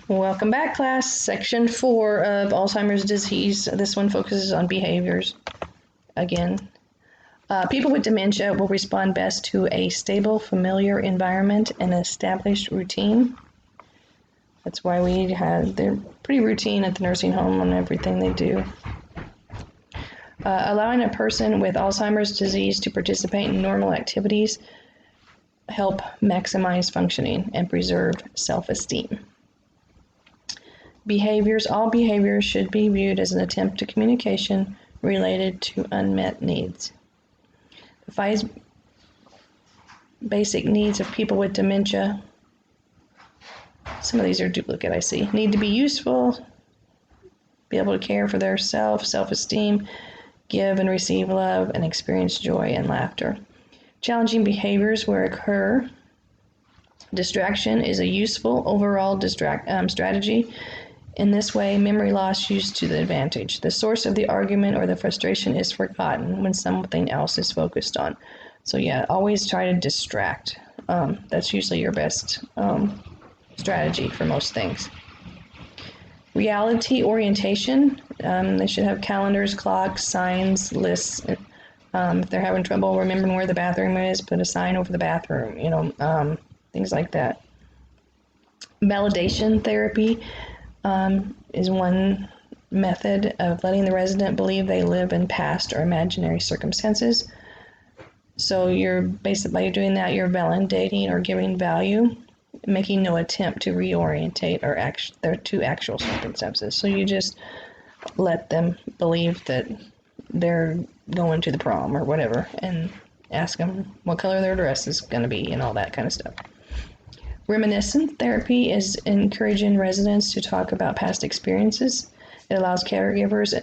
Welcome back, class. Section 4 of Alzheimer's disease. This one focuses on behaviors. Again, people with dementia will respond best to a stable, familiar environment and established routine. That's why they're pretty routine at the nursing home on everything they do. Allowing a person with Alzheimer's disease to participate in normal activities help maximize functioning and preserve self-esteem. All behaviors should be viewed as an attempt to communication related to unmet needs. The 5 basic needs of people with dementia, some of these are duplicate, I see. Need to be useful, be able to care for their self-esteem, give and receive love, and experience joy and laughter. Challenging behaviors where occur. Distraction is a useful overall strategy. In this way, memory loss used to the advantage. The source of the argument or the frustration is forgotten when something else is focused on. So yeah, always try to distract. That's usually your best strategy for most things. Reality orientation. They should have calendars, clocks, signs, lists. If they're having trouble remembering where the bathroom is, put a sign over the bathroom, things like that. Validation therapy is one method of letting the resident believe they live in past or imaginary circumstances. So by doing that, you're validating or giving value, making no attempt to reorientate their to actual circumstances. So you just let them believe that they're going to the prom or whatever, and ask them what color their dress is going to be and all that kind of stuff. Reminiscent therapy is encouraging residents to talk about past experiences. It allows caregivers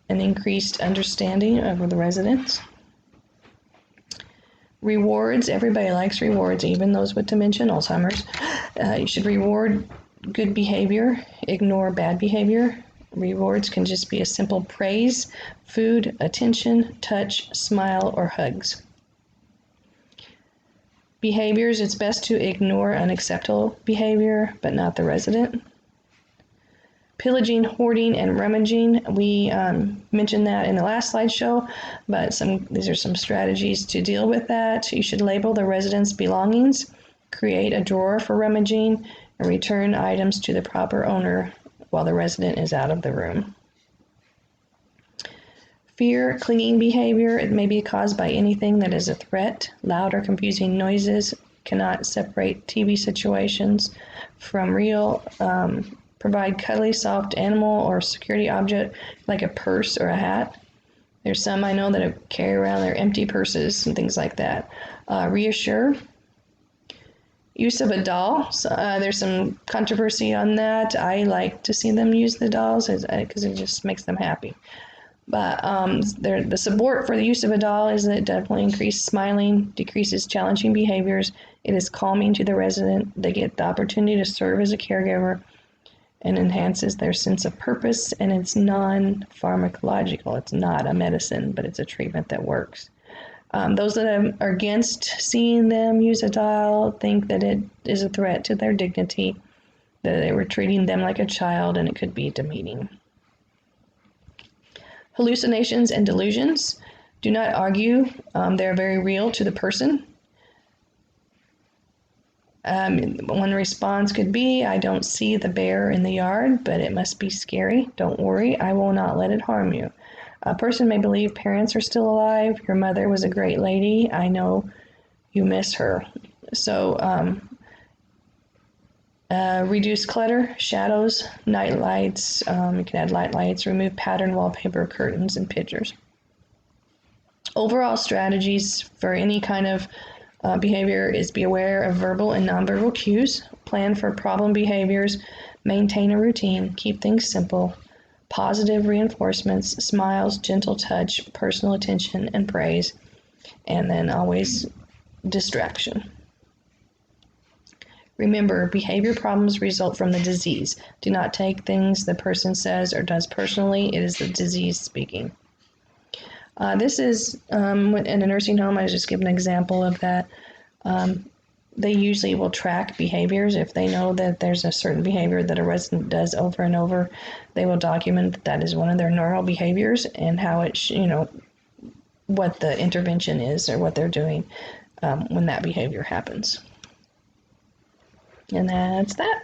an increased understanding of the residents. Rewards. Everybody likes rewards, even those with dementia and Alzheimer's. You should reward good behavior, ignore bad behavior. Rewards can just be a simple praise, food, attention, touch, smile, or hugs. Behaviors, it's best to ignore unacceptable behavior, but not the resident. Pillaging, hoarding, and rummaging. We mentioned that in the last slideshow, but these are some strategies to deal with that. You should label the resident's belongings, create a drawer for rummaging, and return items to the proper owner while the resident is out of the room. Fear, clinging behavior. It may be caused by anything that is a threat. Loud or confusing noises. Cannot separate TV situations from real. Provide cuddly, soft animal or security object like a purse or a hat. There's some I know that carry around their empty purses and things like that. Reassure. Use of a doll. There's some controversy on that. I like to see them use the dolls because it just makes them happy. But the support for the use of a doll is that it definitely increases smiling, decreases challenging behaviors. It is calming to the resident. They get the opportunity to serve as a caregiver and enhances their sense of purpose, and it's non-pharmacological. It's not a medicine, but it's a treatment that works. Those that are against seeing them use a doll think that it is a threat to their dignity, that they were treating them like a child, and it could be demeaning. Hallucinations and delusions. Do not argue. They're very real to the person. One response could be, I don't see the bear in the yard, but it must be scary. Don't worry, I will not let it harm you. A person may believe parents are still alive. Your mother was a great lady. I know you miss her. So reduce clutter, shadows, night lights. You can add light lights, remove pattern wallpaper, curtains, and pictures. Overall strategies for any kind of behavior is be aware of verbal and nonverbal cues, plan for problem behaviors, maintain a routine, keep things simple, positive reinforcements, smiles, gentle touch, personal attention, and praise, and then always distraction. Remember, behavior problems result from the disease. Do not take things the person says or does personally. It is the disease speaking. This is in a nursing home. I was just giving an example of that. they usually will track behaviors. If they know that there's a certain behavior that a resident does over and over, they will document that that is one of their normal behaviors and how it, what the intervention is or what they're doing when that behavior happens. And that's that.